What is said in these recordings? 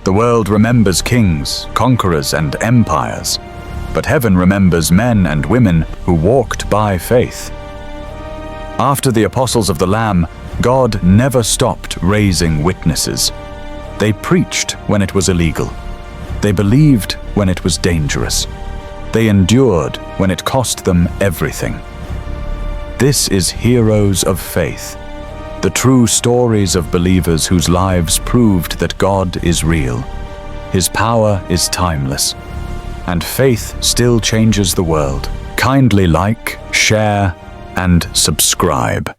The world remembers kings, conquerors, and empires, but heaven remembers men and women who walked by faith. After the apostles of the Lamb, God never stopped raising witnesses. They preached when it was illegal. They believed when it was dangerous. They endured when it cost them everything. This is heroes of faith, the true stories of believers whose lives proved that God is real. His power is timeless, and faith still changes the world. Kindly like, share, and subscribe,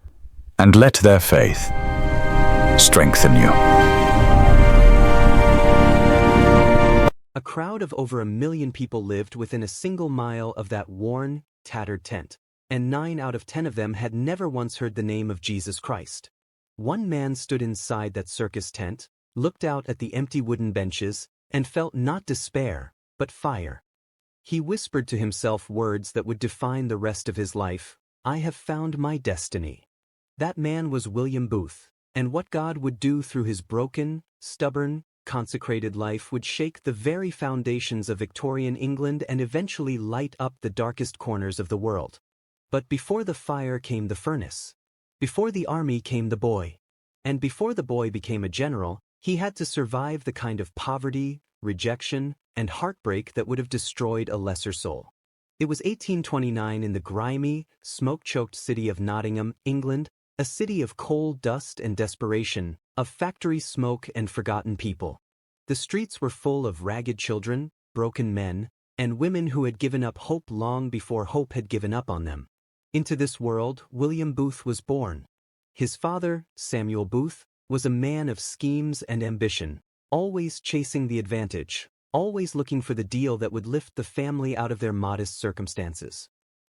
and let their faith strengthen you. A crowd of over 1 million people lived within a single mile of that worn, tattered tent, and 9 out of 10 of them had never once heard the name of Jesus Christ. One man stood inside that circus tent, looked out at the empty wooden benches, and felt not despair, but fire. He whispered to himself words that would define the rest of his life: "I have found my destiny." That man was William Booth, and what God would do through his broken, stubborn, consecrated life would shake the very foundations of Victorian England and eventually light up the darkest corners of the world. But before the fire came the furnace. Before the army came the boy. And before the boy became a general, he had to survive the kind of poverty, rejection, and heartbreak that would have destroyed a lesser soul. It was 1829 in the grimy, smoke-choked city of Nottingham, England, a city of coal dust and desperation, of factory smoke and forgotten people. The streets were full of ragged children, broken men, and women who had given up hope long before hope had given up on them. Into this world, William Booth was born. His father, Samuel Booth, was a man of schemes and ambition, always chasing the advantage, always looking for the deal that would lift the family out of their modest circumstances.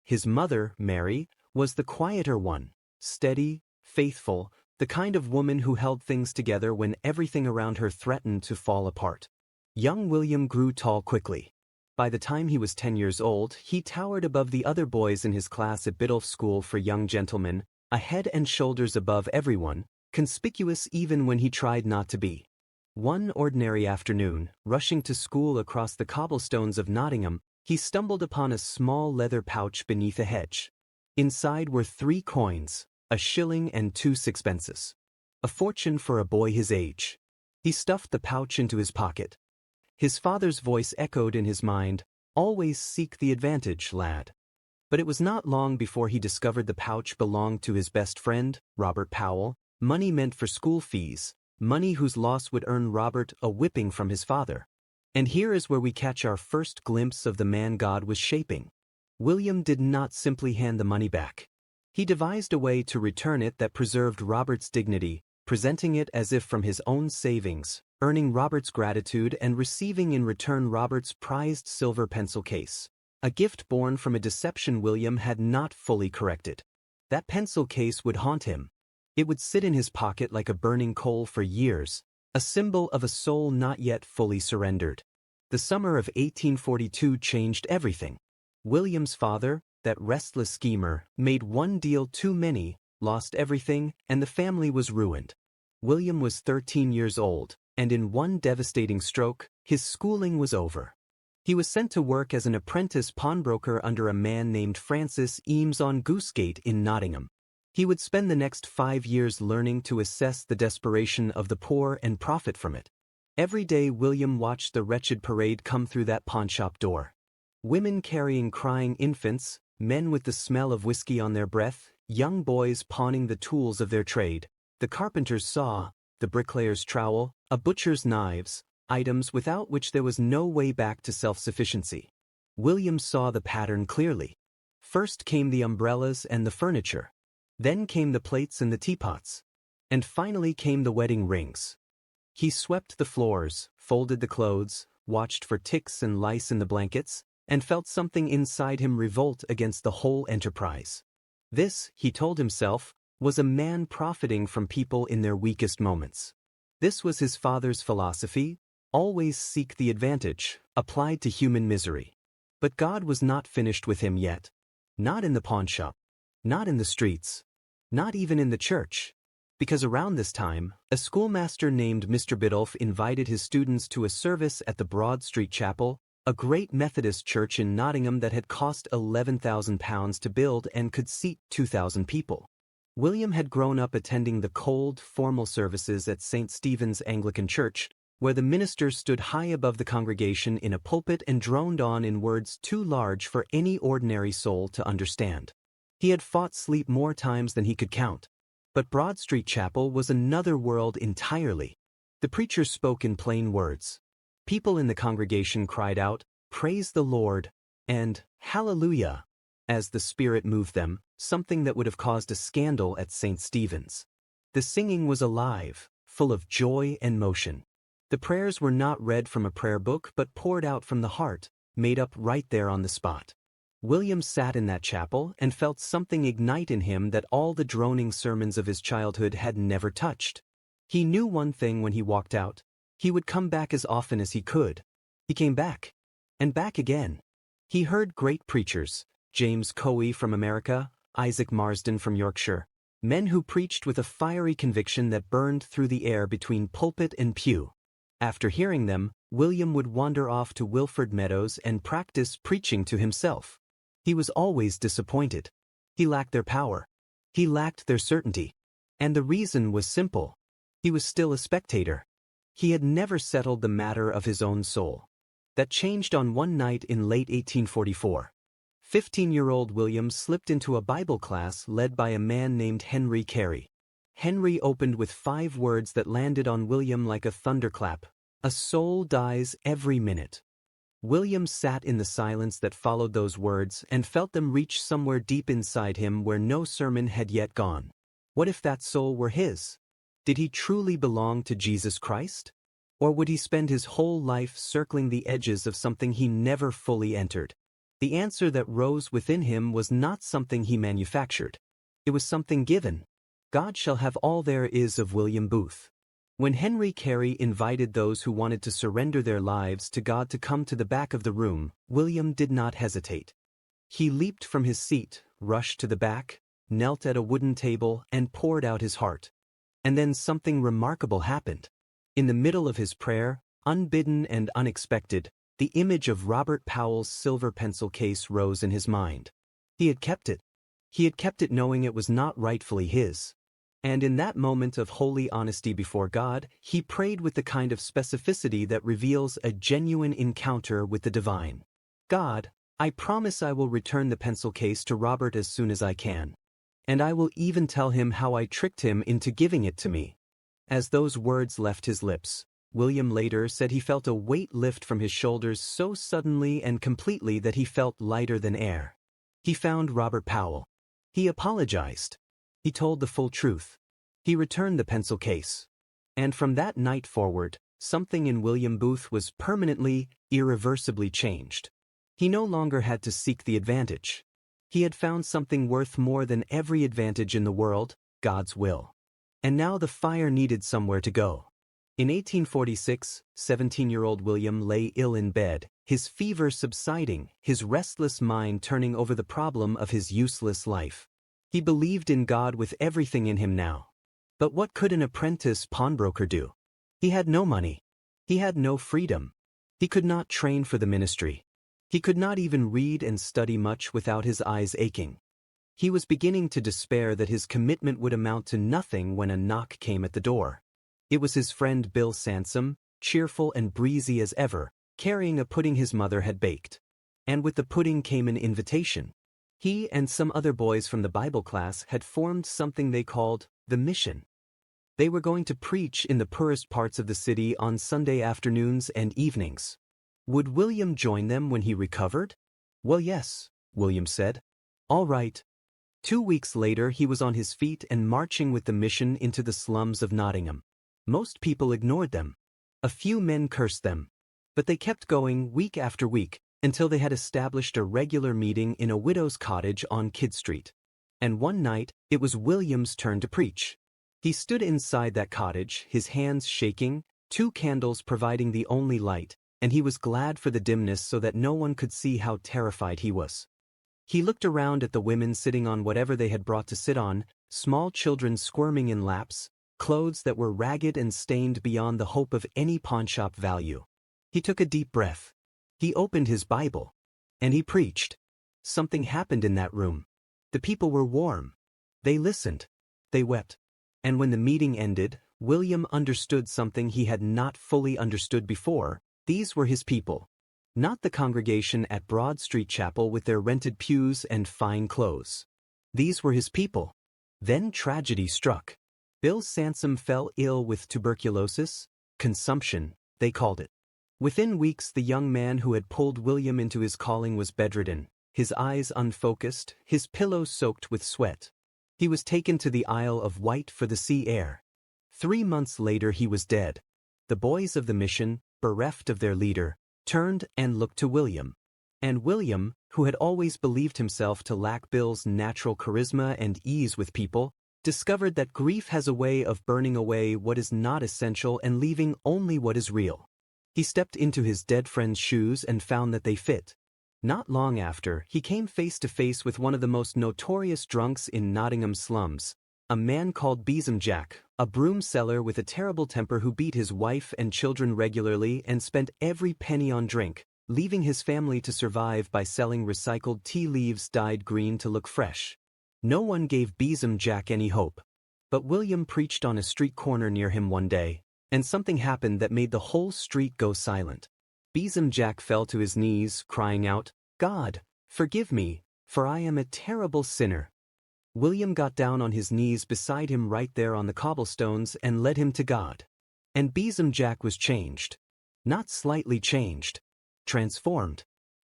His mother, Mary, was the quieter one, steady, faithful, the kind of woman who held things together when everything around her threatened to fall apart. Young William grew tall quickly. By the time he was 10 years old, he towered above the other boys in his class at Biddulph School for Young Gentlemen, a head and shoulders above everyone, conspicuous even when he tried not to be. One ordinary afternoon, rushing to school across the cobblestones of Nottingham, he stumbled upon a small leather pouch beneath a hedge. Inside were 3 coins, a shilling and 2 sixpences. A fortune for a boy his age. He stuffed the pouch into his pocket. His father's voice echoed in his mind, "Always seek the advantage, lad." But it was not long before he discovered the pouch belonged to his best friend, Robert Powell, money meant for school fees, money whose loss would earn Robert a whipping from his father. And here is where we catch our first glimpse of the man God was shaping. William did not simply hand the money back. He devised a way to return it that preserved Robert's dignity, presenting it as if from his own savings, earning Robert's gratitude and receiving in return Robert's prized silver pencil case, a gift born from a deception William had not fully corrected. That pencil case would haunt him. It would sit in his pocket like a burning coal for years, a symbol of a soul not yet fully surrendered. The summer of 1842 changed everything. William's father, that restless schemer, made one deal too many, lost everything, and the family was ruined. William was 13 years old, and in one devastating stroke, his schooling was over. He was sent to work as an apprentice pawnbroker under a man named Francis Eames on Goosegate in Nottingham. He would spend the next 5 years learning to assess the desperation of the poor and profit from it. Every day William watched the wretched parade come through that pawnshop door. Women carrying crying infants, men with the smell of whiskey on their breath, young boys pawning the tools of their trade, the carpenter's saw, the bricklayer's trowel, a butcher's knives, items without which there was no way back to self-sufficiency. William saw the pattern clearly. First came the umbrellas and the furniture. Then came the plates and the teapots. And finally came the wedding rings. He swept the floors, folded the clothes, watched for ticks and lice in the blankets, and felt something inside him revolt against the whole enterprise. This, he told himself, was a man profiting from people in their weakest moments. This was his father's philosophy: always seek the advantage, applied to human misery. But God was not finished with him yet. Not in the pawnshop. Not in the streets. Not even in the church. Because around this time, a schoolmaster named Mr. Biddulph invited his students to a service at the Broad Street Chapel, a great Methodist church in Nottingham that had cost £11,000 to build and could seat 2,000 people. William had grown up attending the cold, formal services at St. Stephen's Anglican Church, where the minister stood high above the congregation in a pulpit and droned on in words too large for any ordinary soul to understand. He had fought sleep more times than he could count. But Broad Street Chapel was another world entirely. The preacher spoke in plain words. People in the congregation cried out, "Praise the Lord," and "Hallelujah," as the Spirit moved them, something that would have caused a scandal at St. Stephen's. The singing was alive, full of joy and motion. The prayers were not read from a prayer book but poured out from the heart, made up right there on the spot. William sat in that chapel and felt something ignite in him that all the droning sermons of his childhood had never touched. He knew one thing when he walked out: he would come back as often as he could. He came back, and back again. He heard great preachers, James Coe from America, Isaac Marsden from Yorkshire, men who preached with a fiery conviction that burned through the air between pulpit and pew. After hearing them, William would wander off to Wilford Meadows and practice preaching to himself. He was always disappointed. He lacked their power. He lacked their certainty. And the reason was simple. He was still a spectator. He had never settled the matter of his own soul. That changed on one night in late 1844. 15-year-old William slipped into a Bible class led by a man named Henry Carey. Henry opened with 5 words that landed on William like a thunderclap: "A soul dies every minute." William sat in the silence that followed those words and felt them reach somewhere deep inside him where no sermon had yet gone. What if that soul were his? Did he truly belong to Jesus Christ? Or would he spend his whole life circling the edges of something he never fully entered? The answer that rose within him was not something he manufactured. It was something given. God shall have all there is of William Booth. When Henry Carey invited those who wanted to surrender their lives to God to come to the back of the room, William did not hesitate. He leaped from his seat, rushed to the back, knelt at a wooden table, and poured out his heart. And then something remarkable happened. In the middle of his prayer, unbidden and unexpected, the image of Robert Powell's silver pencil case rose in his mind. He had kept it. He had kept it knowing it was not rightfully his. And in that moment of holy honesty before God, he prayed with the kind of specificity that reveals a genuine encounter with the divine. "God, I promise I will return the pencil case to Robert as soon as I can. And I will even tell him how I tricked him into giving it to me." As those words left his lips, William later said he felt a weight lift from his shoulders so suddenly and completely that he felt lighter than air. He found Robert Powell. He apologized. He told the full truth. He returned the pencil case. And from that night forward, something in William Booth was permanently, irreversibly changed. He no longer had to seek the advantage. He had found something worth more than every advantage in the world: God's will. And now the fire needed somewhere to go. In 1846, 17-year-old William lay ill in bed, his fever subsiding, his restless mind turning over the problem of his useless life. He believed in God with everything in him now. But what could an apprentice pawnbroker do? He had no money. He had no freedom. He could not train for the ministry. He could not even read and study much without his eyes aching. He was beginning to despair that his commitment would amount to nothing when a knock came at the door. It was his friend Bill Sansom, cheerful and breezy as ever, carrying a pudding his mother had baked. And with the pudding came an invitation. He and some other boys from the Bible class had formed something they called the Mission. They were going to preach in the poorest parts of the city on Sunday afternoons and evenings. Would William join them when he recovered? Well, yes, William said. All right. 2 weeks later he was on his feet and marching with the mission into the slums of Nottingham. Most people ignored them. A few men cursed them. But they kept going week after week, until they had established a regular meeting in a widow's cottage on Kidd Street. And one night, it was William's turn to preach. He stood inside that cottage, his hands shaking, 2 candles providing the only light, and he was glad for the dimness so that no one could see how terrified he was. He looked around at the women sitting on whatever they had brought to sit on, small children squirming in laps, clothes that were ragged and stained beyond the hope of any pawnshop value. He took a deep breath. He opened his Bible. And he preached. Something happened in that room. The people were warm. They listened. They wept. And when the meeting ended, William understood something he had not fully understood before. These were his people. Not the congregation at Broad Street Chapel with their rented pews and fine clothes. These were his people. Then tragedy struck. Bill Sansom fell ill with tuberculosis, consumption, they called it. Within weeks the young man who had pulled William into his calling was bedridden, his eyes unfocused, his pillow soaked with sweat. He was taken to the Isle of Wight for the sea air. 3 months later he was dead. The boys of the mission, bereft of their leader, turned and looked to William. And William, who had always believed himself to lack Bill's natural charisma and ease with people, discovered that grief has a way of burning away what is not essential and leaving only what is real. He stepped into his dead friend's shoes and found that they fit. Not long after, he came face to face with one of the most notorious drunks in Nottingham's slums, a man called Jack, a broom seller with a terrible temper who beat his wife and children regularly and spent every penny on drink, leaving his family to survive by selling recycled tea leaves dyed green to look fresh. No one gave Jack any hope. But William preached on a street corner near him one day, and something happened that made the whole street go silent. Jack fell to his knees, crying out, "God, forgive me, for I am a terrible sinner." William got down on his knees beside him right there on the cobblestones and led him to God. And Jack was changed. Not slightly changed. Transformed.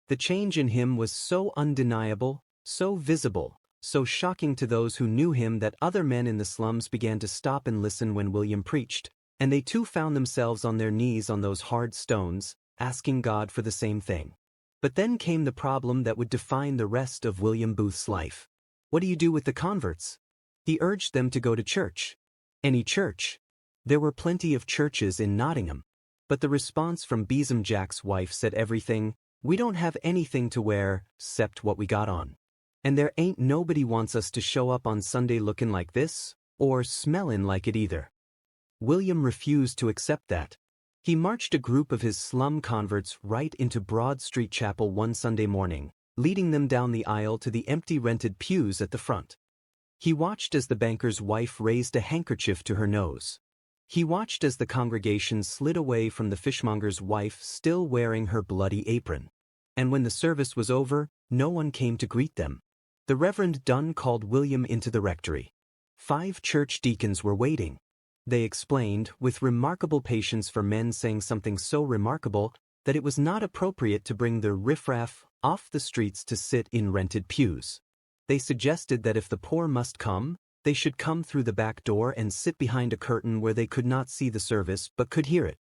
The change in him was so undeniable, so visible, so shocking to those who knew him that other men in the slums began to stop and listen when William preached, and they too found themselves on their knees on those hard stones, asking God for the same thing. But then came the problem that would define the rest of William Booth's life. What do you do with the converts? He urged them to go to church. Any church. There were plenty of churches in Nottingham. But the response from Jack's wife said everything, "We don't have anything to wear, 'cept what we got on. And there ain't nobody wants us to show up on Sunday looking like this, or smelling like it either." William refused to accept that. He marched a group of his slum converts right into Broad Street Chapel one Sunday morning, leading them down the aisle to the empty rented pews at the front. He watched as the banker's wife raised a handkerchief to her nose. He watched as the congregation slid away from the fishmonger's wife still wearing her bloody apron. And when the service was over, no one came to greet them. The Reverend Dunn called William into the rectory. 5 church deacons were waiting. They explained, with remarkable patience for men saying something so remarkable, that it was not appropriate to bring the riffraff off the streets to sit in rented pews. They suggested that if the poor must come, they should come through the back door and sit behind a curtain where they could not see the service but could hear it.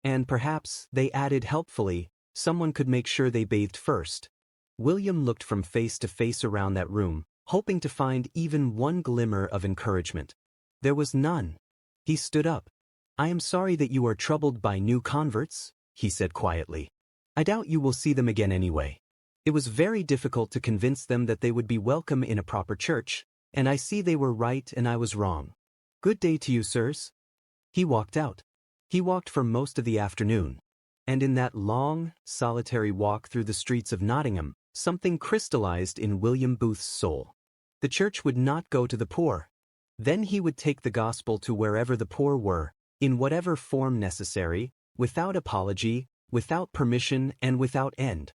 And perhaps, they added helpfully, someone could make sure they bathed first. William looked from face to face around that room, hoping to find even one glimmer of encouragement. There was none. He stood up. "I am sorry that you are troubled by new converts," he said quietly. "I doubt you will see them again anyway. It was very difficult to convince them that they would be welcome in a proper church, and I see they were right and I was wrong. Good day to you, sirs." He walked out. He walked for most of the afternoon. And in that long, solitary walk through the streets of Nottingham, something crystallized in William Booth's soul. The church would not go to the poor. Then he would take the gospel to wherever the poor were, in whatever form necessary, without apology, without permission, and without end.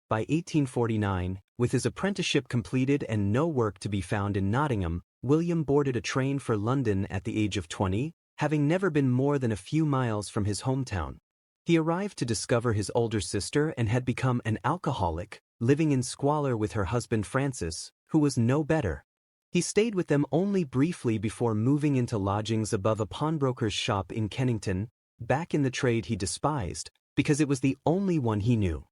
By 1849, with his apprenticeship completed and no work to be found in Nottingham, William boarded a train for London at the age of 20, having never been more than a few miles from his hometown. He arrived to discover his older sister and had become an alcoholic, living in squalor with her husband Francis, who was no better. He stayed with them only briefly before moving into lodgings above a pawnbroker's shop in Kennington, back in the trade he despised, because it was the only one he knew.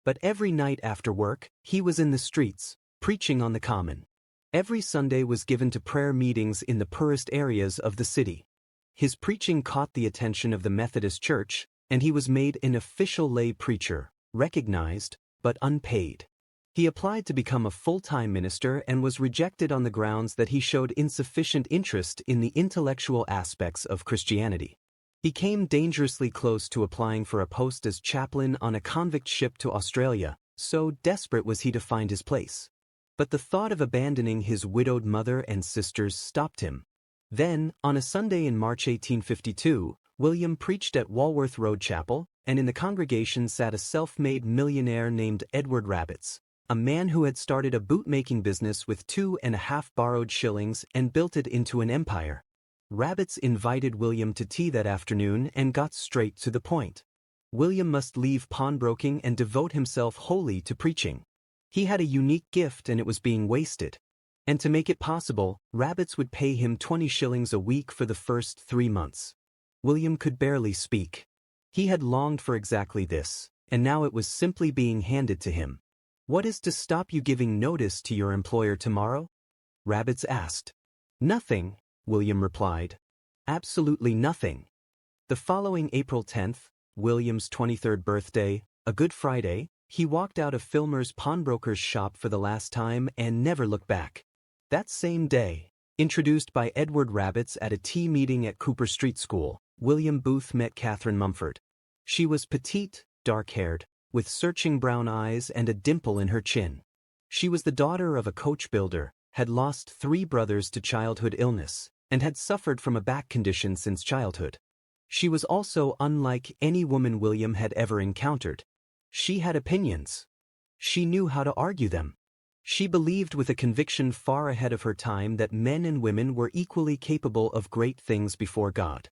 But every night after work, he was in the streets, preaching on the common. Every Sunday was given to prayer meetings in the poorest areas of the city. His preaching caught the attention of the Methodist Church, and he was made an official lay preacher, recognized, but unpaid. He applied to become a full-time minister and was rejected on the grounds that he showed insufficient interest in the intellectual aspects of Christianity. He came dangerously close to applying for a post as chaplain on a convict ship to Australia, so desperate was he to find his place. But the thought of abandoning his widowed mother and sisters stopped him. Then, on a Sunday in March 1852, William preached at Walworth Road Chapel, and in the congregation sat a self-made millionaire named Edward Rabbits, a man who had started a bootmaking business with 2.5 borrowed shillings and built it into an empire. Rabbits invited William to tea that afternoon and got straight to the point. William must leave pawnbroking and devote himself wholly to preaching. He had a unique gift and it was being wasted. And to make it possible, Rabbits would pay him 20 shillings a week for the first 3 months. William could barely speak. He had longed for exactly this, and now it was simply being handed to him. "What is to stop you giving notice to your employer tomorrow?" Rabbits asked. "Nothing," William replied. "Absolutely nothing." The following April 10th, William's 23rd birthday, a Good Friday, he walked out of Filmer's pawnbroker's shop for the last time and never looked back. That same day, introduced by Edward Rabbits at a tea meeting at Cooper Street School, William Booth met Catherine Mumford. She was petite, dark-haired, with searching brown eyes and a dimple in her chin. She was the daughter of a coach builder, had lost 3 brothers to childhood illness, and had suffered from a back condition since childhood. She was also unlike any woman William had ever encountered. She had opinions. She knew how to argue them. She believed with a conviction far ahead of her time that men and women were equally capable of great things before God.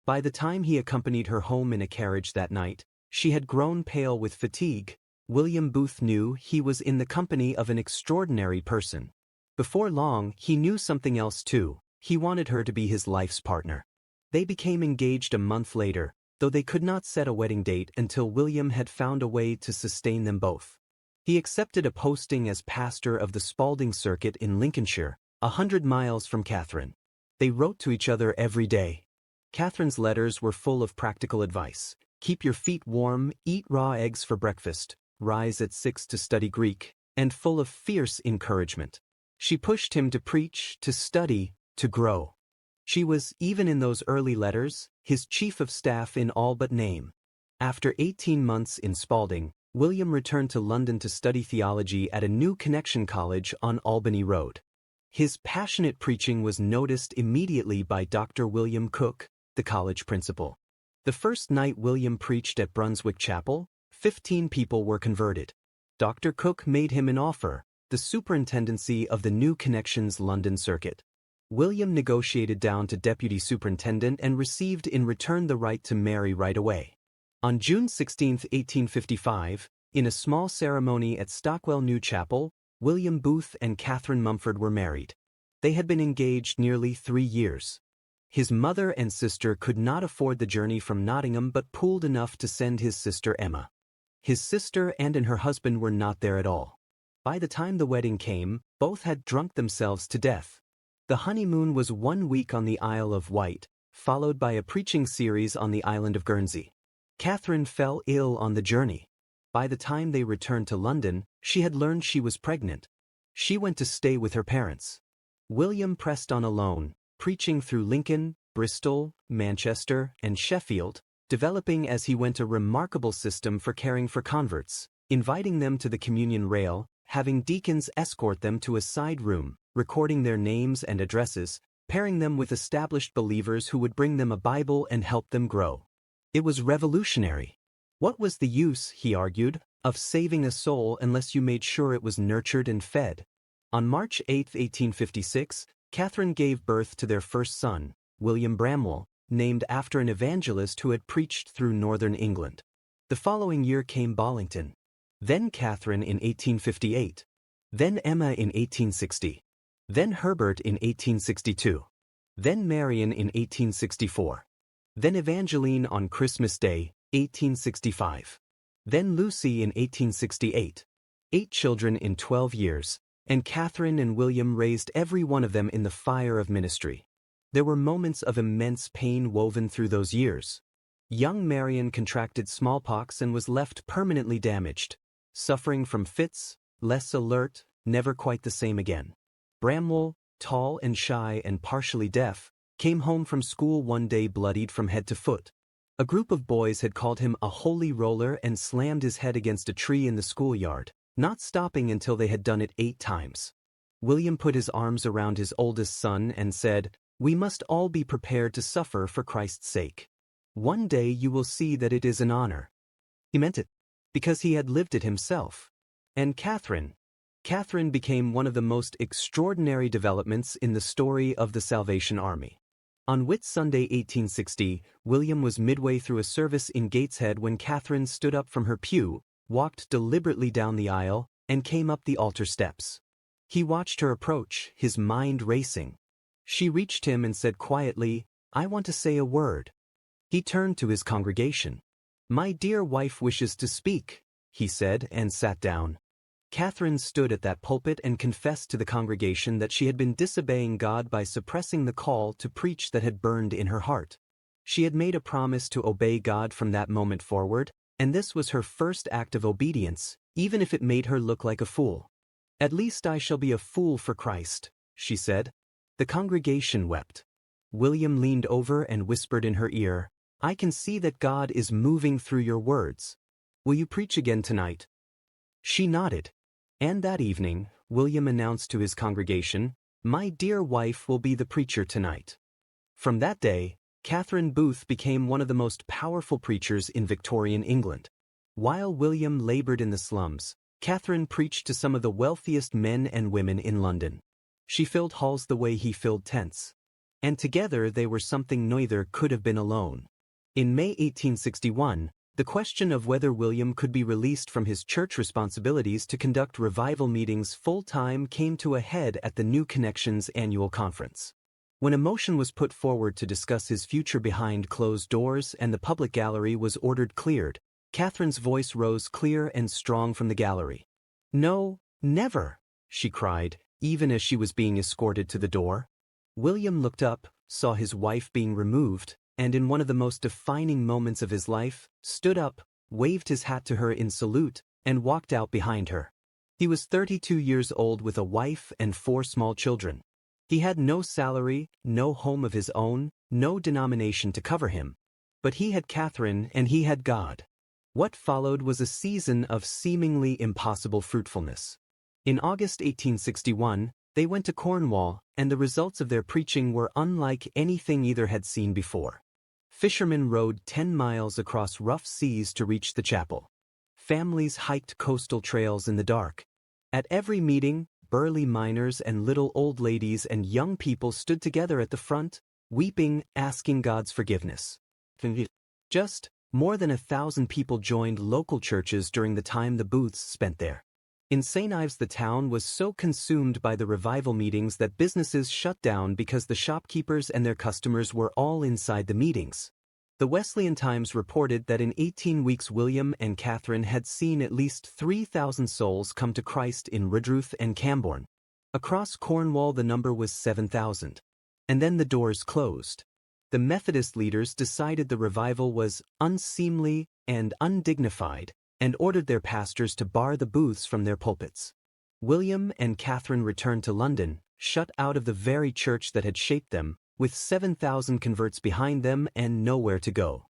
By the time he accompanied her home in a carriage that night, she had grown pale with fatigue. William Booth knew he was in the company of an extraordinary person. Before long, he knew something else too. He wanted her to be his life's partner. They became engaged a month later, though they could not set a wedding date until William had found a way to sustain them both. He accepted a posting as pastor of the Spalding Circuit in Lincolnshire, 100 miles from Catherine. They wrote to each other every day. Catherine's letters were full of practical advice. Keep your feet warm, eat raw eggs for breakfast, rise at 6 to study Greek, and full of fierce encouragement. She pushed him to preach, to study, to grow. She was, even in those early letters, his chief of staff in all but name. After 18 months in Spalding, William returned to London to study theology at a new connection college on Albany Road. His passionate preaching was noticed immediately by Dr. William Cook, the college principal. The first night William preached at Brunswick Chapel, 15 people were converted. Dr. Cook made him an offer, the superintendency of the New Connections London Circuit. William negotiated down to deputy superintendent and received in return the right to marry right away. On June 16, 1855, in a small ceremony at Stockwell New Chapel, William Booth and Catherine Mumford were married. They had been engaged nearly 3 years. His mother and sister could not afford the journey from Nottingham but pooled enough to send his sister Emma. His sister and her husband were not there at all. By the time the wedding came, both had drunk themselves to death. The honeymoon was 1 week on the Isle of Wight, followed by a preaching series on the island of Guernsey. Catherine fell ill on the journey. By the time they returned to London, she had learned she was pregnant. She went to stay with her parents. William pressed on alone, preaching through Lincoln, Bristol, Manchester, and Sheffield, developing as he went a remarkable system for caring for converts, inviting them to the communion rail, having deacons escort them to a side room, recording their names and addresses, pairing them with established believers who would bring them a Bible and help them grow. It was revolutionary. What was the use, he argued, of saving a soul unless you made sure it was nurtured and fed? On March 8, 1856, Catherine gave birth to their first son, William Bramwell, named after an evangelist who had preached through northern England. The following year came Bollington. Then Catherine in 1858. Then Emma in 1860. Then Herbert in 1862. Then Marion in 1864. Then Evangeline on Christmas Day, 1865. Then Lucy in 1868. 8 children in 12 years, and Catherine and William raised every one of them in the fire of ministry. There were moments of immense pain woven through those years. Young Marion contracted smallpox and was left permanently damaged, suffering from fits, less alert, never quite the same again. Bramwell, tall and shy and partially deaf, came home from school one day bloodied from head to foot. A group of boys had called him a holy roller and slammed his head against a tree in the schoolyard, not stopping until they had done it 8 times. William put his arms around his oldest son and said, "We must all be prepared to suffer for Christ's sake. One day you will see that it is an honor." He meant it, because he had lived it himself. And Catherine became one of the most extraordinary developments in the story of the Salvation Army. On Whitsunday 1860, William was midway through a service in Gateshead when Catherine stood up from her pew, walked deliberately down the aisle, and came up the altar steps. He watched her approach, his mind racing. She reached him and said quietly, "I want to say a word." He turned to his congregation. "My dear wife wishes to speak," he said, and sat down. Catherine stood at that pulpit and confessed to the congregation that she had been disobeying God by suppressing the call to preach that had burned in her heart. She had made a promise to obey God from that moment forward, and this was her first act of obedience, even if it made her look like a fool. "At least I shall be a fool for Christ," she said. The congregation wept. William leaned over and whispered in her ear, "I can see that God is moving through your words. Will you preach again tonight?" She nodded. And that evening, William announced to his congregation, "My dear wife will be the preacher tonight." From that day, Catherine Booth became one of the most powerful preachers in Victorian England. While William labored in the slums, Catherine preached to some of the wealthiest men and women in London. She filled halls the way he filled tents. And together they were something neither could have been alone. In May 1861, the question of whether William could be released from his church responsibilities to conduct revival meetings full-time came to a head at the New Connections annual conference. When a motion was put forward to discuss his future behind closed doors and the public gallery was ordered cleared, Catherine's voice rose clear and strong from the gallery. "No, never," she cried, even as she was being escorted to the door. William looked up, saw his wife being removed, and in one of the most defining moments of his life, stood up, waved his hat to her in salute, and walked out behind her. He was 32 years old with a wife and 4 small children. He had no salary, no home of his own, no denomination to cover him. But he had Catherine and he had God. What followed was a season of seemingly impossible fruitfulness. In August 1861, they went to Cornwall, and the results of their preaching were unlike anything either had seen before. Fishermen rowed 10 miles across rough seas to reach the chapel. Families hiked coastal trails in the dark. At every meeting, burly miners and little old ladies and young people stood together at the front, weeping, asking God's forgiveness. Just more than 1,000 people joined local churches during the time the Booths spent there. In St. Ives, the town was so consumed by the revival meetings that businesses shut down because the shopkeepers and their customers were all inside the meetings. The Wesleyan Times reported that in 18 weeks William and Catherine had seen at least 3,000 souls come to Christ in Redruth and Camborne. Across Cornwall the number was 7,000. And then the doors closed. The Methodist leaders decided the revival was unseemly and undignified, and ordered their pastors to bar the Booths from their pulpits. William and Catherine returned to London, shut out of the very church that had shaped them, with 7,000 converts behind them and nowhere to go.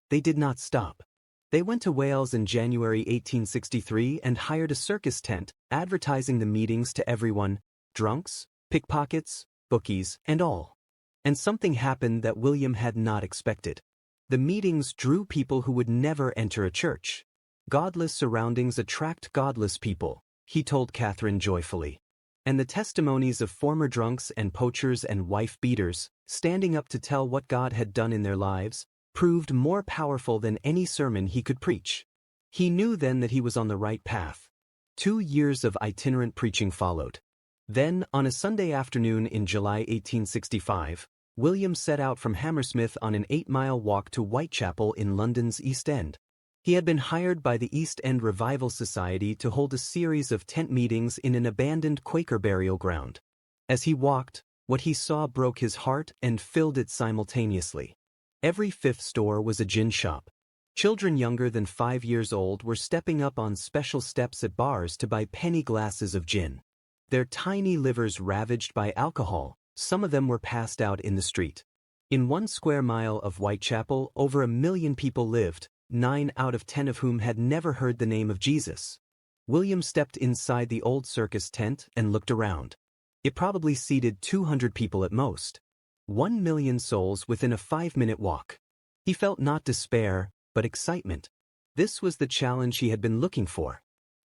They did not stop. They went to Wales in January 1863 and hired a circus tent, advertising the meetings to everyone, drunks, pickpockets, bookies, and all. And something happened that William had not expected. The meetings drew people who would never enter a church. Godless surroundings attract godless people, he told Catherine joyfully. And the testimonies of former drunks and poachers and wife-beaters, standing up to tell what God had done in their lives, proved more powerful than any sermon he could preach. He knew then that he was on the right path. 2 years of itinerant preaching followed. Then, on a Sunday afternoon in July 1865, William set out from Hammersmith on an 8-mile walk to Whitechapel in London's East End. He had been hired by the East End Revival Society to hold a series of tent meetings in an abandoned Quaker burial ground. As he walked, what he saw broke his heart and filled it simultaneously. Every fifth store was a gin shop. Children younger than 5 years old were stepping up on special steps at bars to buy penny glasses of gin. Their tiny livers ravaged by alcohol, some of them were passed out in the street. In 1 square mile of Whitechapel, over 1 million people lived, 9 out of 10 of whom had never heard the name of Jesus. William stepped inside the old circus tent and looked around. It probably seated 200 people at most. 1 million souls within a 5-minute walk. He felt not despair, but excitement. This was the challenge he had been looking for.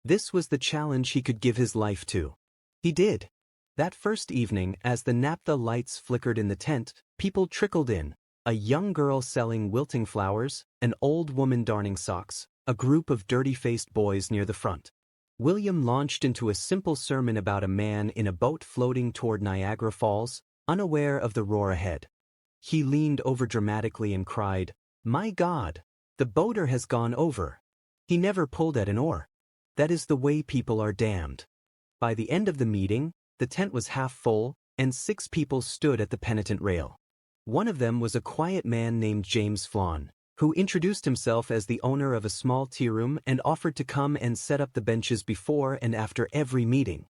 This was the challenge he could give his life to. He did. That first evening, as the naphtha lights flickered in the tent, people trickled in. A young girl selling wilting flowers, an old woman darning socks, a group of dirty-faced boys near the front. William launched into a simple sermon about a man in a boat floating toward Niagara Falls, unaware of the roar ahead. He leaned over dramatically and cried, "My God! The boater has gone over. He never pulled at an oar. That is the way people are damned." By the end of the meeting, the tent was half full, and 6 people stood at the penitent rail. One of them was a quiet man named James Flawn, who introduced himself as the owner of a small tea room and offered to come and set up the benches before and after every meeting.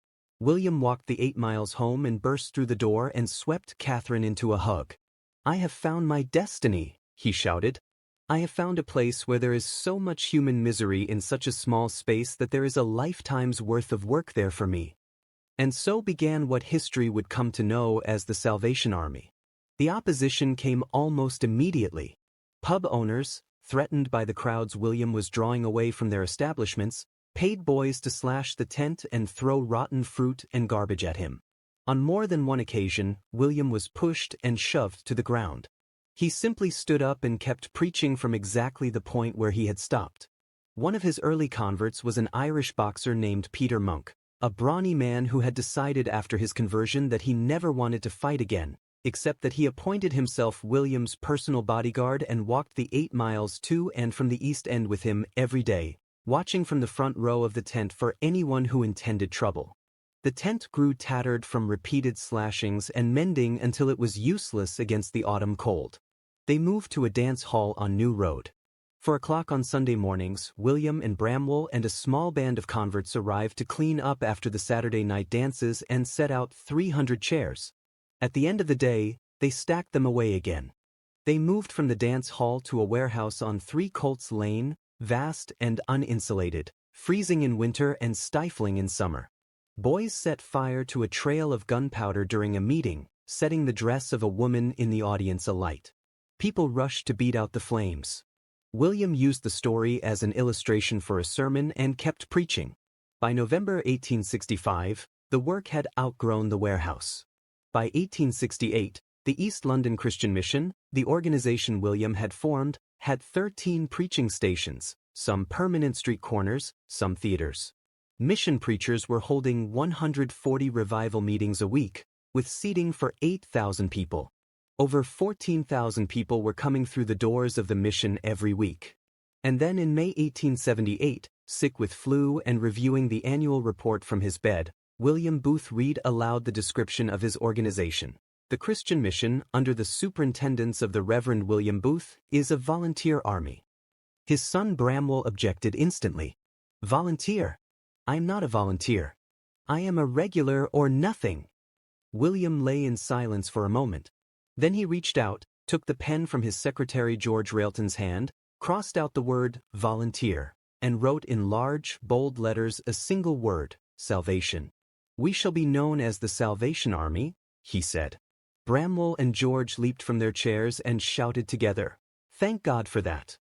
William walked the 8 miles home and burst through the door and swept Catherine into a hug. "I have found my destiny," he shouted. "I have found a place where there is so much human misery in such a small space that there is a lifetime's worth of work there for me." And so began what history would come to know as the Salvation Army. The opposition came almost immediately. Pub owners, threatened by the crowds William was drawing away from their establishments, paid boys to slash the tent and throw rotten fruit and garbage at him. On more than one occasion, William was pushed and shoved to the ground. He simply stood up and kept preaching from exactly the point where he had stopped. One of his early converts was an Irish boxer named Peter Monk, a brawny man who had decided after his conversion that he never wanted to fight again, except that he appointed himself William's personal bodyguard and walked the 8 miles to and from the East End with him every day, watching from the front row of the tent for anyone who intended trouble. The tent grew tattered from repeated slashings and mending until it was useless against the autumn cold. They moved to a dance hall on New Road. 4 o'clock on Sunday mornings, William and Bramwell and a small band of converts arrived to clean up after the Saturday night dances and set out 300 chairs. At the end of the day, they stacked them away again. They moved from the dance hall to a warehouse on 3 Colts Lane, vast and uninsulated, freezing in winter and stifling in summer. Boys set fire to a trail of gunpowder during a meeting, setting the dress of a woman in the audience alight. People rushed to beat out the flames. William used the story as an illustration for a sermon and kept preaching. By November 1865, the work had outgrown the warehouse. By 1868, the East London Christian Mission, the organization William had formed, had 13 preaching stations, some permanent street corners, some theaters. Mission preachers were holding 140 revival meetings a week, with seating for 8,000 people. Over 14,000 people were coming through the doors of the mission every week. And then in May 1878, sick with flu and reviewing the annual report from his bed, William Booth read aloud the description of his organization. The Christian Mission, under the superintendence of the Reverend William Booth, is a volunteer army. His son Bramwell objected instantly. "Volunteer? I'm not a volunteer. I am a regular or nothing." William lay in silence for a moment. Then he reached out, took the pen from his secretary George Railton's hand, crossed out the word volunteer, and wrote in large, bold letters a single word, salvation. "We shall be known as the Salvation Army," he said. Bramwell and George leaped from their chairs and shouted together, "Thank God for that."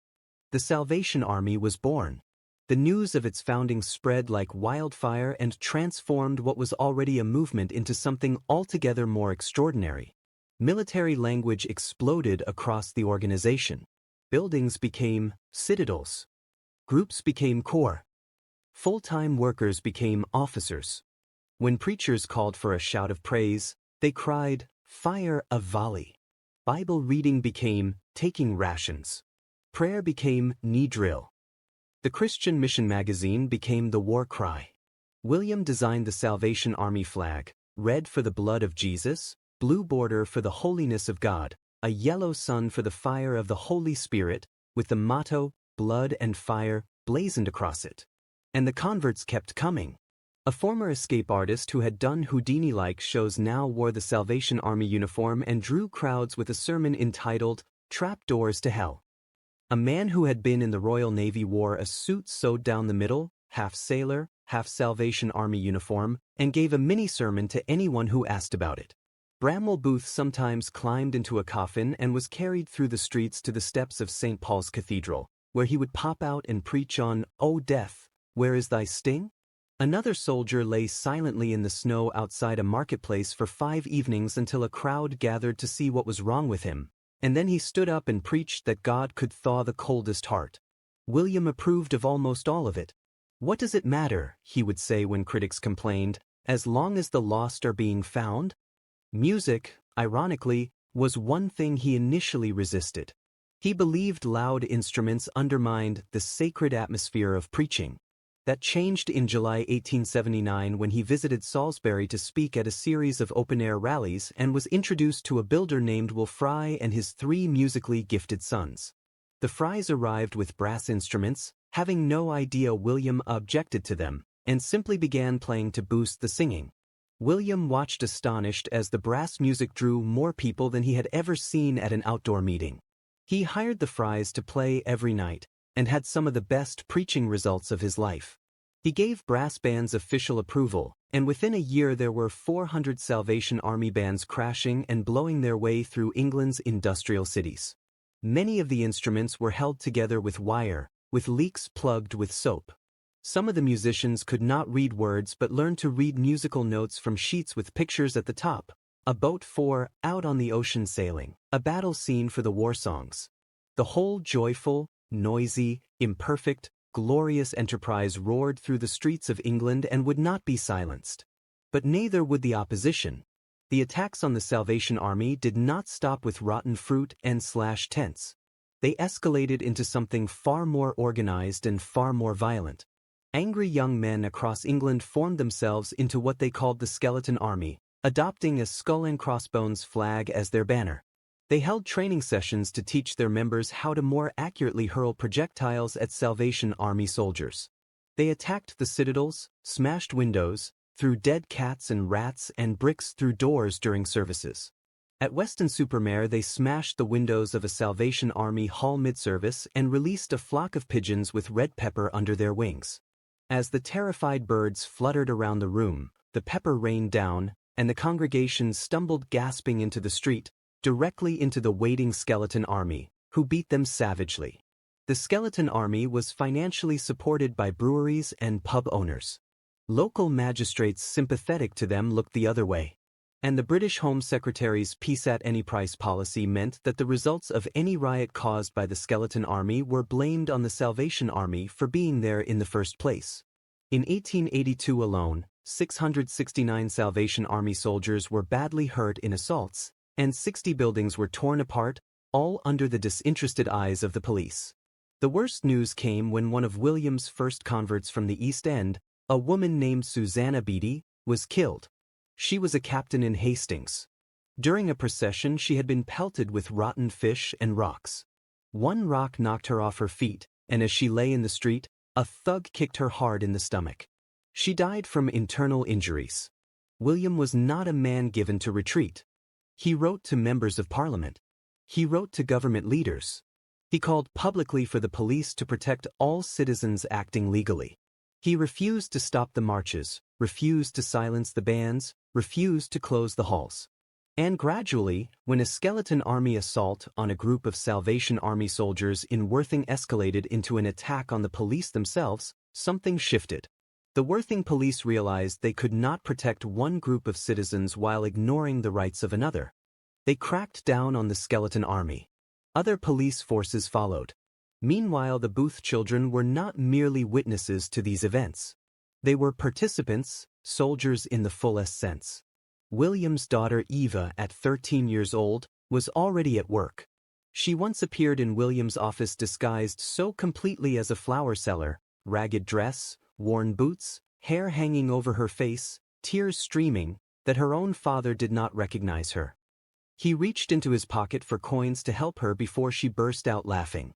The Salvation Army was born. The news of its founding spread like wildfire and transformed what was already a movement into something altogether more extraordinary. Military language exploded across the organization. Buildings became citadels. Groups became corps. Full-time workers became officers. When preachers called for a shout of praise, they cried, "Fire a volley." Bible reading became taking rations. Prayer became knee drill. The Christian Mission magazine became the war cry. William designed the Salvation Army flag, red for the blood of Jesus, blue border for the holiness of God, a yellow sun for the fire of the Holy Spirit, with the motto, blood and fire blazoned across it. And the converts kept coming. A former escape artist who had done Houdini-like shows now wore the Salvation Army uniform and drew crowds with a sermon entitled, "Trap Doors to Hell." A man who had been in the Royal Navy wore a suit sewed down the middle, half sailor, half Salvation Army uniform, and gave a mini-sermon to anyone who asked about it. Bramwell Booth sometimes climbed into a coffin and was carried through the streets to the steps of St. Paul's Cathedral, where he would pop out and preach on, "O death, where is thy sting?" Another soldier lay silently in the snow outside a marketplace for 5 evenings until a crowd gathered to see what was wrong with him, and then he stood up and preached that God could thaw the coldest heart. William approved of almost all of it. "What does it matter," he would say when critics complained, "as long as the lost are being found?" Music, ironically, was one thing he initially resisted. He believed loud instruments undermined the sacred atmosphere of preaching. That changed in July 1879 when he visited Salisbury to speak at a series of open-air rallies and was introduced to a builder named Will Fry and his 3 musically gifted sons. The Frys arrived with brass instruments, having no idea William objected to them, and simply began playing to boost the singing. William watched astonished as the brass music drew more people than he had ever seen at an outdoor meeting. He hired the Frys to play every night, and had some of the best preaching results of his life. He gave brass bands official approval, and within a year there were 400 Salvation Army bands crashing and blowing their way through England's industrial cities. Many of the instruments were held together with wire, with leaks plugged with soap. Some of the musicians could not read words but learned to read musical notes from sheets with pictures at the top. A boat for Out on the Ocean Sailing, a battle scene for the war songs. The whole joyful, noisy, imperfect, glorious enterprise roared through the streets of England and would not be silenced. But neither would the opposition. The attacks on the Salvation Army did not stop with rotten fruit and slash tents. They escalated into something far more organized and far more violent. Angry young men across England formed themselves into what they called the Skeleton Army, adopting a skull and crossbones flag as their banner. They held training sessions to teach their members how to more accurately hurl projectiles at Salvation Army soldiers. They attacked the citadels, smashed windows, threw dead cats and rats and bricks through doors during services. At Weston-super-Mare they smashed the windows of a Salvation Army hall mid-service and released a flock of pigeons with red pepper under their wings. As the terrified birds fluttered around the room, the pepper rained down, and the congregation stumbled gasping into the street, directly into the waiting Skeleton Army, who beat them savagely. The Skeleton Army was financially supported by breweries and pub owners. Local magistrates sympathetic to them looked the other way. And the British Home Secretary's peace at any price policy meant that the results of any riot caused by the Skeleton Army were blamed on the Salvation Army for being there in the first place. In 1882 alone, 669 Salvation Army soldiers were badly hurt in assaults, and 60 buildings were torn apart, all under the disinterested eyes of the police. The worst news came when one of William's first converts from the East End, a woman named Susanna Beattie, was killed. She was a captain in Hastings. During a procession she had been pelted with rotten fish and rocks. One rock knocked her off her feet, and as she lay in the street, a thug kicked her hard in the stomach. She died from internal injuries. William was not a man given to retreat. He wrote to members of Parliament. He wrote to government leaders. He called publicly for the police to protect all citizens acting legally. He refused to stop the marches, refused to silence the bands, refused to close the halls. And gradually, when a Skeleton Army assault on a group of Salvation Army soldiers in Worthing escalated into an attack on the police themselves, something shifted. The Worthing police realized they could not protect one group of citizens while ignoring the rights of another. They cracked down on the Skeleton Army. Other police forces followed. Meanwhile, the Booth children were not merely witnesses to these events. They were participants, soldiers in the fullest sense. William's daughter Eva, at 13 years old, was already at work. She once appeared in William's office disguised so completely as a flower seller, ragged dress, worn boots, hair hanging over her face, tears streaming, that her own father did not recognize her. He reached into his pocket for coins to help her before she burst out laughing.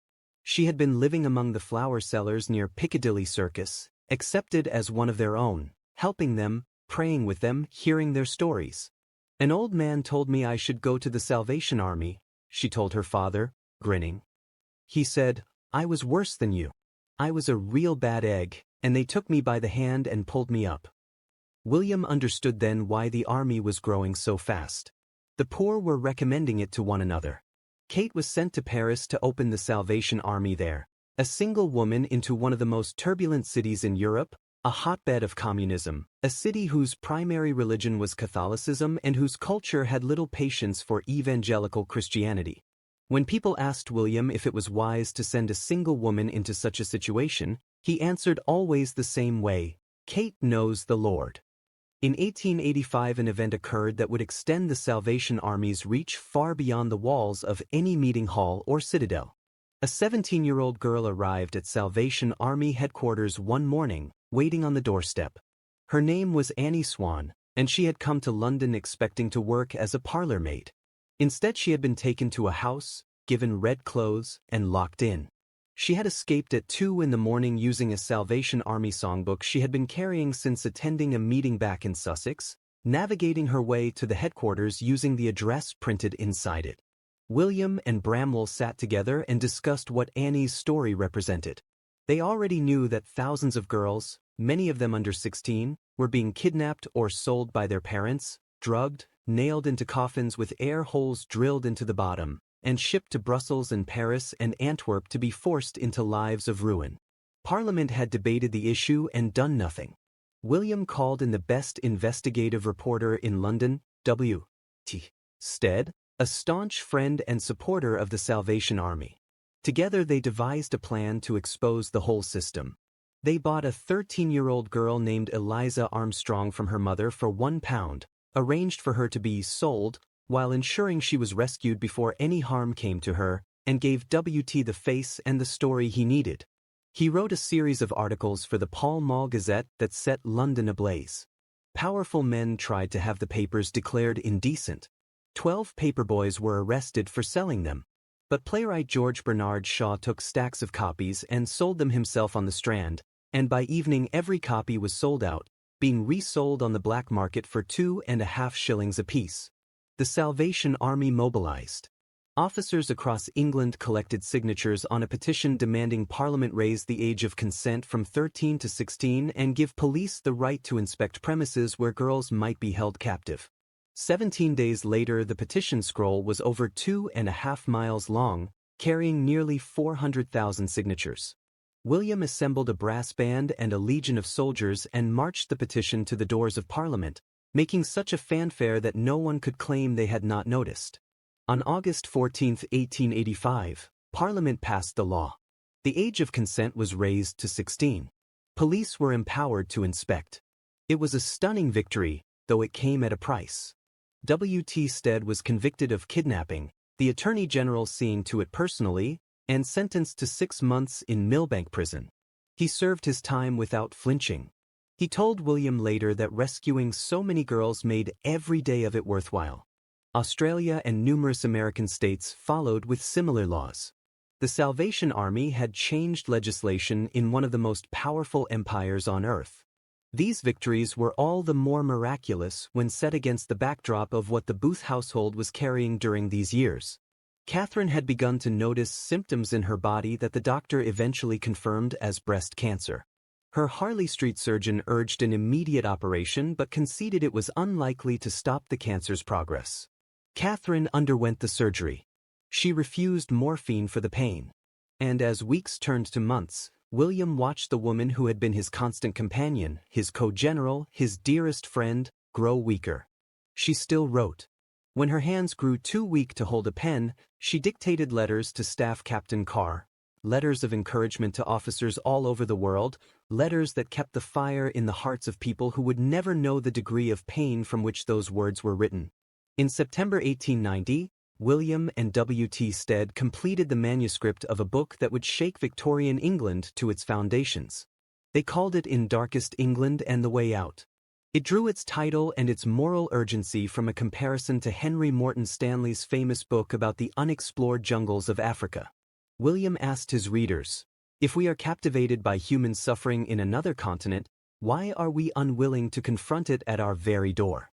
She had been living among the flower sellers near Piccadilly Circus, accepted as one of their own, helping them, praying with them, hearing their stories. "An old man told me I should go to the Salvation Army," she told her father, grinning. "He said, I was worse than you. I was a real bad egg, and they took me by the hand and pulled me up." William understood then why the army was growing so fast. The poor were recommending it to one another. Kate was sent to Paris to open the Salvation Army there, a single woman into one of the most turbulent cities in Europe, a hotbed of communism, a city whose primary religion was Catholicism and whose culture had little patience for evangelical Christianity. When people asked William if it was wise to send a single woman into such a situation, he answered always the same way: "Kate knows the Lord." In 1885 an event occurred that would extend the Salvation Army's reach far beyond the walls of any meeting hall or citadel. A 17-year-old girl arrived at Salvation Army headquarters one morning, waiting on the doorstep. Her name was Annie Swan, and she had come to London expecting to work as a parlour maid. Instead, she had been taken to a house, given red clothes, and locked in. She had escaped at 2 in the morning using a Salvation Army songbook she had been carrying since attending a meeting back in Sussex, navigating her way to the headquarters using the address printed inside it. William and Bramwell sat together and discussed what Annie's story represented. They already knew that thousands of girls, many of them under 16, were being kidnapped or sold by their parents, drugged, nailed into coffins with air holes drilled into the bottom, and shipped to Brussels and Paris and Antwerp to be forced into lives of ruin. Parliament had debated the issue and done nothing. William called in the best investigative reporter in London, W.T. Stead, a staunch friend and supporter of the Salvation Army. Together they devised a plan to expose the whole system. They bought a 13-year-old girl named Eliza Armstrong from her mother for £1, arranged for her to be sold, while ensuring she was rescued before any harm came to her, and gave W.T. the face and the story he needed. He wrote a series of articles for the Pall Mall Gazette that set London ablaze. Powerful men tried to have the papers declared indecent. 12 paperboys were arrested for selling them. But playwright George Bernard Shaw took stacks of copies and sold them himself on the Strand, and by evening every copy was sold out, being resold on the black market for 2.5 shillings apiece. The Salvation Army mobilized. Officers across England collected signatures on a petition demanding Parliament raise the age of consent from 13 to 16 and give police the right to inspect premises where girls might be held captive. 17 days later, the petition scroll was over 2.5 miles long, carrying nearly 400,000 signatures. William assembled a brass band and a legion of soldiers and marched the petition to the doors of Parliament, making such a fanfare that no one could claim they had not noticed. On August 14, 1885, Parliament passed the law. The age of consent was raised to 16. Police were empowered to inspect. It was a stunning victory, though it came at a price. W.T. Stead was convicted of kidnapping, the Attorney General seeing to it personally, and sentenced to 6 months in Millbank prison. He served his time without flinching. He told William later that rescuing so many girls made every day of it worthwhile. Australia and numerous American states followed with similar laws. The Salvation Army had changed legislation in one of the most powerful empires on earth. These victories were all the more miraculous when set against the backdrop of what the Booth household was carrying during these years. Catherine had begun to notice symptoms in her body that the doctor eventually confirmed as breast cancer. Her Harley Street surgeon urged an immediate operation but conceded it was unlikely to stop the cancer's progress. Catherine underwent the surgery. She refused morphine for the pain. And as weeks turned to months, William watched the woman who had been his constant companion, his co-general, his dearest friend, grow weaker. She still wrote. When her hands grew too weak to hold a pen, she dictated letters to Staff Captain Carr, letters of encouragement to officers all over the world, letters that kept the fire in the hearts of people who would never know the degree of pain from which those words were written. In September 1890, William and W.T. Stead completed the manuscript of a book that would shake Victorian England to its foundations. They called it In Darkest England and the Way Out. It drew its title and its moral urgency from a comparison to Henry Morton Stanley's famous book about the unexplored jungles of Africa. William asked his readers, "If we are captivated by human suffering in another continent, why are we unwilling to confront it at our very door?"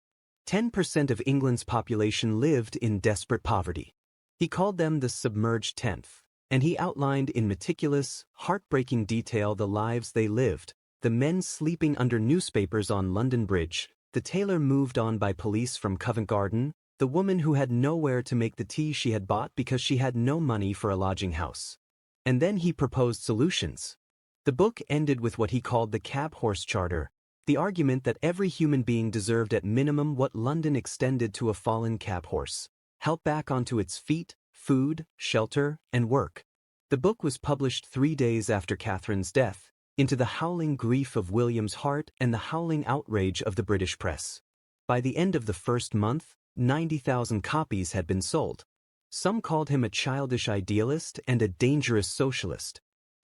10% of England's population lived in desperate poverty. He called them the submerged tenth, and he outlined in meticulous, heartbreaking detail the lives they lived: the men sleeping under newspapers on London Bridge, the tailor moved on by police from Covent Garden, the woman who had nowhere to make the tea she had bought because she had no money for a lodging house. And then he proposed solutions. The book ended with what he called the cab horse charter, the argument that every human being deserved at minimum what London extended to a fallen cab horse: help back onto its feet, food, shelter, and work. The book was published 3 days after Catherine's death, into the howling grief of William's heart and the howling outrage of the British press. By the end of the first month, 90,000 copies had been sold. Some called him a childish idealist and a dangerous socialist.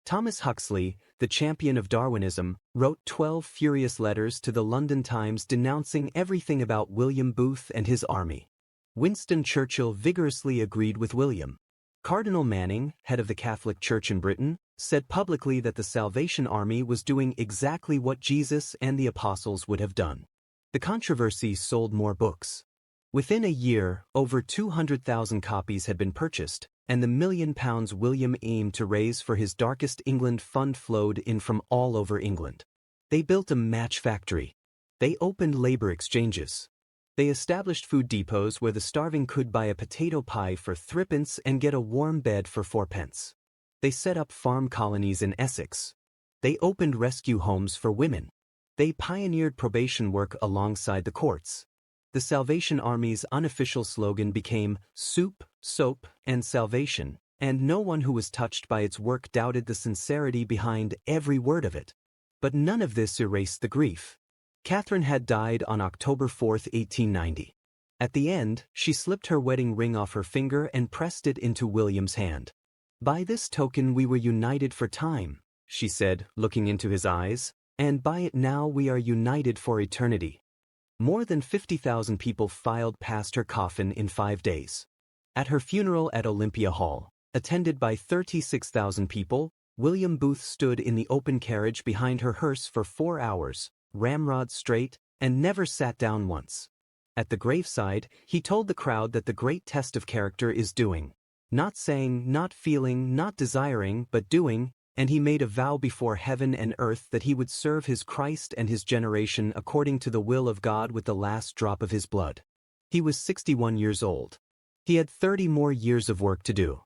Thomas Huxley, the champion of Darwinism, wrote 12 furious letters to the London Times denouncing everything about William Booth and his army. Winston Churchill vigorously agreed with William. Cardinal Manning, head of the Catholic Church in Britain, said publicly that the Salvation Army was doing exactly what Jesus and the apostles would have done. The controversy sold more books. Within a year, over 200,000 copies had been purchased, and the £1 million William aimed to raise for his Darkest England fund flowed in from all over England. They built a match factory. They opened labor exchanges. They established food depots where the starving could buy a potato pie for 3p and get a warm bed for 4p. They set up farm colonies in Essex. They opened rescue homes for women. They pioneered probation work alongside the courts. The Salvation Army's unofficial slogan became "Soup, Soap, and Salvation," and no one who was touched by its work doubted the sincerity behind every word of it. But none of this erased the grief. Catherine had died on October 4, 1890. At the end, she slipped her wedding ring off her finger and pressed it into William's hand. "By this token we were united for time," she said, looking into his eyes, "and by it now we are united for eternity." More than 50,000 people filed past her coffin in 5 days. At her funeral at Olympia Hall, attended by 36,000 people, William Booth stood in the open carriage behind her hearse for 4 hours, ramrod straight, and never sat down once. At the graveside, he told the crowd that the great test of character is doing. Not saying, not feeling, not desiring, but doing, and he made a vow before heaven and earth that he would serve his Christ and his generation according to the will of God with the last drop of his blood. He was 61 years old. He had 30 more years of work to do.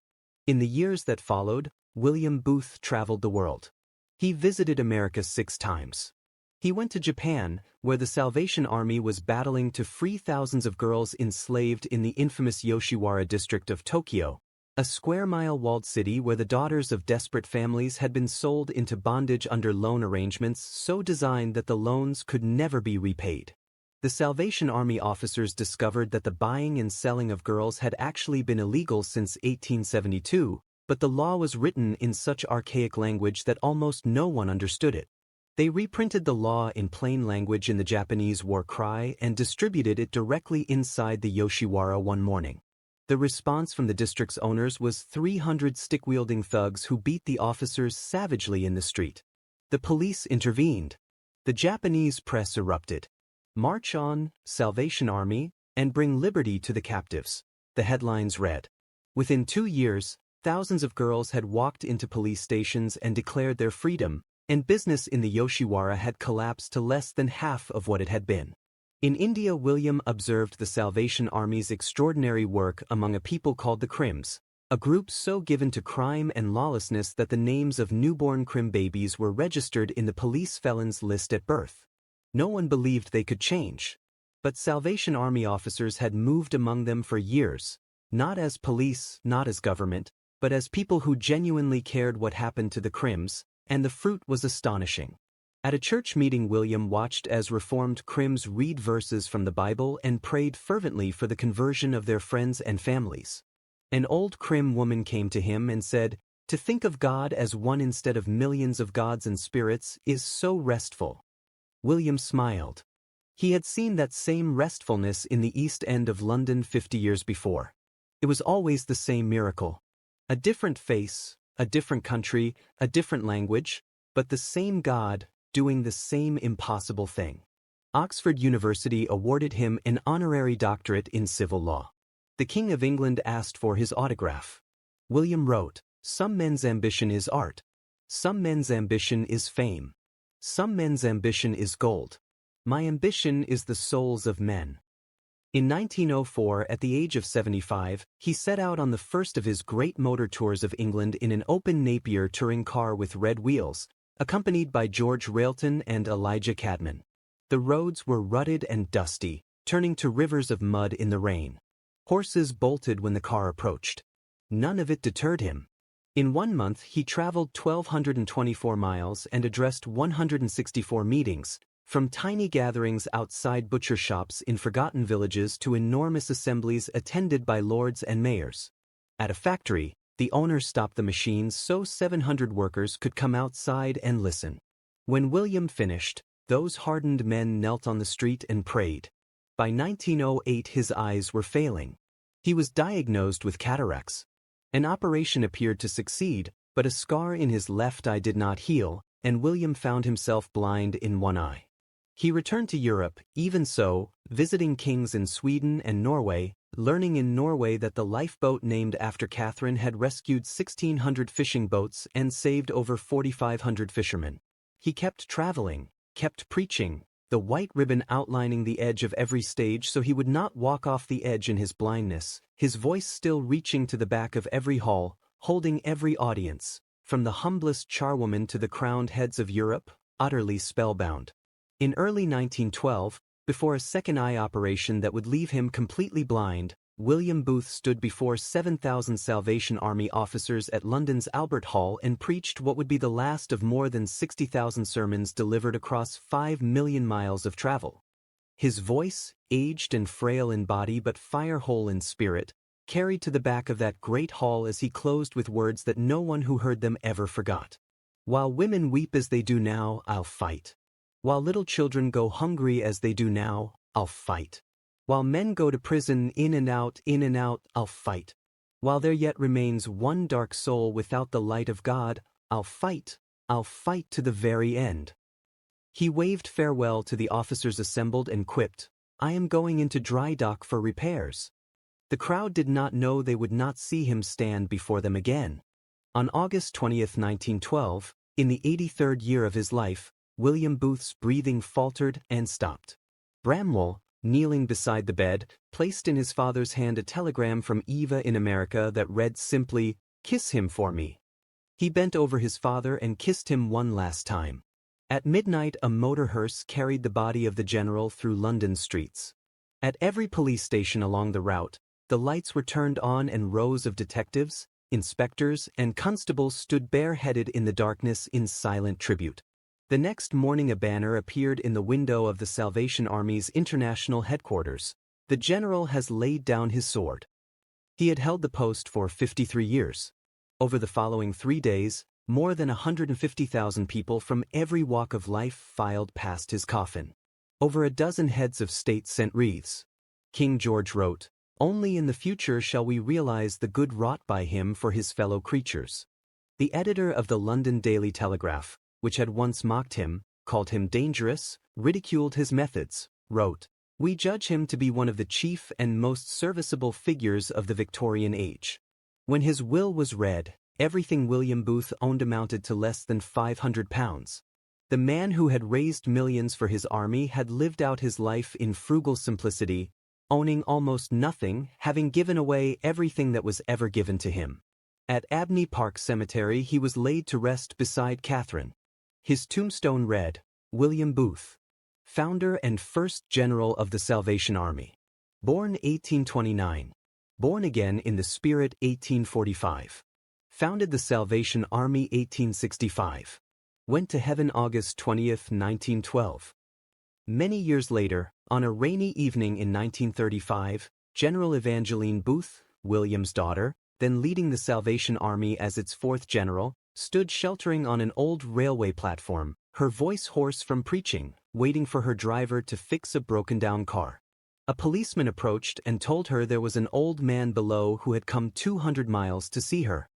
In the years that followed, William Booth traveled the world. He visited America 6 times. He went to Japan, where the Salvation Army was battling to free thousands of girls enslaved in the infamous Yoshiwara district of Tokyo, a square-mile walled city where the daughters of desperate families had been sold into bondage under loan arrangements so designed that the loans could never be repaid. The Salvation Army officers discovered that the buying and selling of girls had actually been illegal since 1872, but the law was written in such archaic language that almost no one understood it. They reprinted the law in plain language in the Japanese war cry and distributed it directly inside the Yoshiwara one morning. The response from the district's owners was 300 stick-wielding thugs who beat the officers savagely in the street. The police intervened. The Japanese press erupted. "March on, Salvation Army, and bring liberty to the captives," the headlines read. Within 2 years, thousands of girls had walked into police stations and declared their freedom, and business in the Yoshiwara had collapsed to less than half of what it had been. In India, William observed the Salvation Army's extraordinary work among a people called the Crims, a group so given to crime and lawlessness that the names of newborn Crim babies were registered in the police felons list at birth. No one believed they could change. But Salvation Army officers had moved among them for years, not as police, not as government, but as people who genuinely cared what happened to the Crims, and the fruit was astonishing. At a church meeting, William watched as Reformed Crims read verses from the Bible and prayed fervently for the conversion of their friends and families. An old Crim woman came to him and said, "To think of God as one instead of millions of gods and spirits is so restful." William smiled. He had seen that same restfulness in the East End of London 50 years before. It was always the same miracle. A different face, a different country, a different language, but the same God, doing the same impossible thing. Oxford University awarded him an honorary doctorate in civil law. The King of England asked for his autograph. William wrote, "Some men's ambition is art. Some men's ambition is fame. Some men's ambition is gold. My ambition is the souls of men." In 1904, at the age of 75, he set out on the first of his great motor tours of England in an open Napier touring car with red wheels, accompanied by George Railton and Elijah Cadman. The roads were rutted and dusty, turning to rivers of mud in the rain. Horses bolted when the car approached. None of it deterred him. In 1 month he traveled 1,224 miles and addressed 164 meetings, from tiny gatherings outside butcher shops in forgotten villages to enormous assemblies attended by lords and mayors. At a factory, the owner stopped the machines so 700 workers could come outside and listen. When William finished, those hardened men knelt on the street and prayed. By 1908 his eyes were failing. He was diagnosed with cataracts. An operation appeared to succeed, but a scar in his left eye did not heal, and William found himself blind in one eye. He returned to Europe, even so, visiting kings in Sweden and Norway, learning in Norway that the lifeboat named after Catherine had rescued 1,600 fishing boats and saved over 4,500 fishermen. He kept traveling, kept preaching, the white ribbon outlining the edge of every stage so he would not walk off the edge in his blindness, his voice still reaching to the back of every hall, holding every audience, from the humblest charwoman to the crowned heads of Europe, utterly spellbound. In early 1912, before a second eye operation that would leave him completely blind, William Booth stood before 7,000 Salvation Army officers at London's Albert Hall and preached what would be the last of more than 60,000 sermons delivered across 5 million miles of travel. His voice, aged and frail in body but fire-whole in spirit, carried to the back of that great hall as he closed with words that no one who heard them ever forgot. "While women weep as they do now, I'll fight. While little children go hungry as they do now, I'll fight. While men go to prison in and out, I'll fight. While there yet remains one dark soul without the light of God, I'll fight to the very end." He waved farewell to the officers assembled and quipped, "I am going into dry dock for repairs." The crowd did not know they would not see him stand before them again. On August 20, 1912, in the 83rd year of his life, William Booth's breathing faltered and stopped. Bramwell, kneeling beside the bed, placed in his father's hand a telegram from Eva in America that read simply, "Kiss him for me." He bent over his father and kissed him one last time. At midnight a motor hearse carried the body of the general through London's streets. At every police station along the route, the lights were turned on and rows of detectives, inspectors, and constables stood bareheaded in the darkness in silent tribute. The next morning a banner appeared in the window of the Salvation Army's international headquarters. "The general has laid down his sword." He had held the post for 53 years. Over the following 3 days, more than 150,000 people from every walk of life filed past his coffin. Over a dozen heads of state sent wreaths. King George wrote, "Only in the future shall we realize the good wrought by him for his fellow creatures." The editor of the London Daily Telegraph, which had once mocked him, called him dangerous, ridiculed his methods, wrote, "We judge him to be one of the chief and most serviceable figures of the Victorian age." When his will was read, everything William Booth owned amounted to less than £500. The man who had raised millions for his army had lived out his life in frugal simplicity, owning almost nothing, having given away everything that was ever given to him. At Abney Park Cemetery he was laid to rest beside Catherine. His tombstone read, "William Booth, founder and first general of the Salvation Army. Born 1829. Born again in the Spirit 1845. Founded the Salvation Army 1865. Went to heaven August 20, 1912. Many years later, on a rainy evening in 1935, General Evangeline Booth, William's daughter, then leading the Salvation Army as its fourth general, stood sheltering on an old railway platform, her voice hoarse from preaching, waiting for her driver to fix a broken-down car. A policeman approached and told her there was an old man below who had come 200 miles to see her.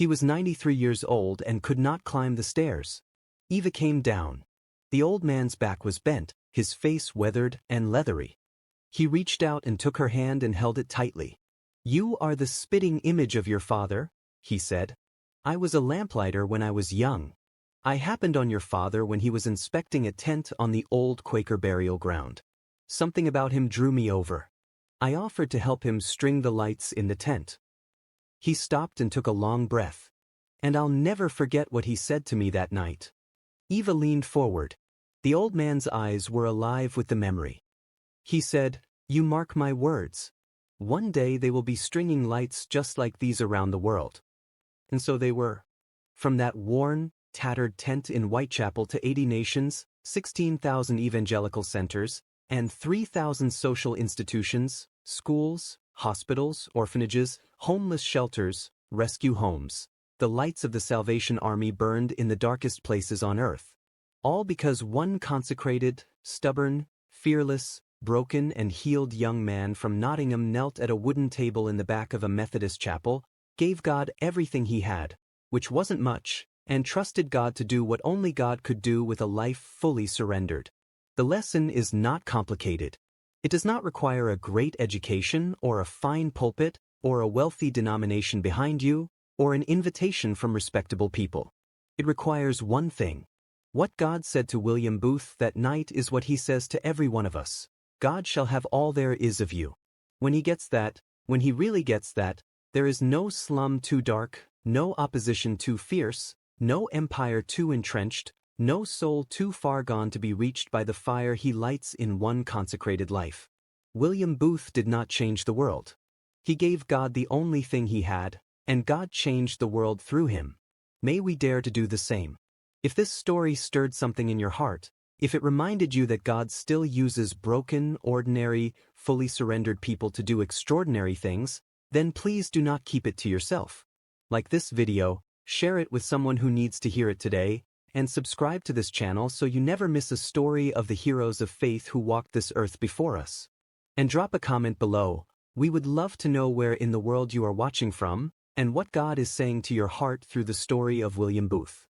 He was 93 years old and could not climb the stairs. Eva came down. The old man's back was bent, his face weathered and leathery. He reached out and took her hand and held it tightly. "You are the spitting image of your father," he said. "I was a lamplighter when I was young. I happened on your father when he was inspecting a tent on the old Quaker burial ground. Something about him drew me over. I offered to help him string the lights in the tent." He stopped and took a long breath. "And I'll never forget what he said to me that night." Eva leaned forward. The old man's eyes were alive with the memory. He said, "You mark my words. One day they will be stringing lights just like these around the world." And so they were. From that worn, tattered tent in Whitechapel to 80 nations, 16,000 evangelical centers, and 3,000 social institutions, schools, hospitals, orphanages, homeless shelters, rescue homes. The lights of the Salvation Army burned in the darkest places on earth. All because one consecrated, stubborn, fearless, broken and healed young man from Nottingham knelt at a wooden table in the back of a Methodist chapel, gave God everything he had, which wasn't much, and trusted God to do what only God could do with a life fully surrendered. The lesson is not complicated. It does not require a great education or a fine pulpit or a wealthy denomination behind you or an invitation from respectable people. It requires one thing. What God said to William Booth that night is what he says to every one of us. God shall have all there is of you. When he gets that, when he really gets that, there is no slum too dark, no opposition too fierce, no empire too entrenched, no soul too far gone to be reached by the fire he lights in one consecrated life. William Booth did not change the world. He gave God the only thing he had, and God changed the world through him. May we dare to do the same. If this story stirred something in your heart, if it reminded you that God still uses broken, ordinary, fully surrendered people to do extraordinary things, then please do not keep it to yourself. Like this video, share it with someone who needs to hear it today, and subscribe to this channel so you never miss a story of the heroes of faith who walked this earth before us. And drop a comment below. We would love to know where in the world you are watching from, and what God is saying to your heart through the story of William Booth.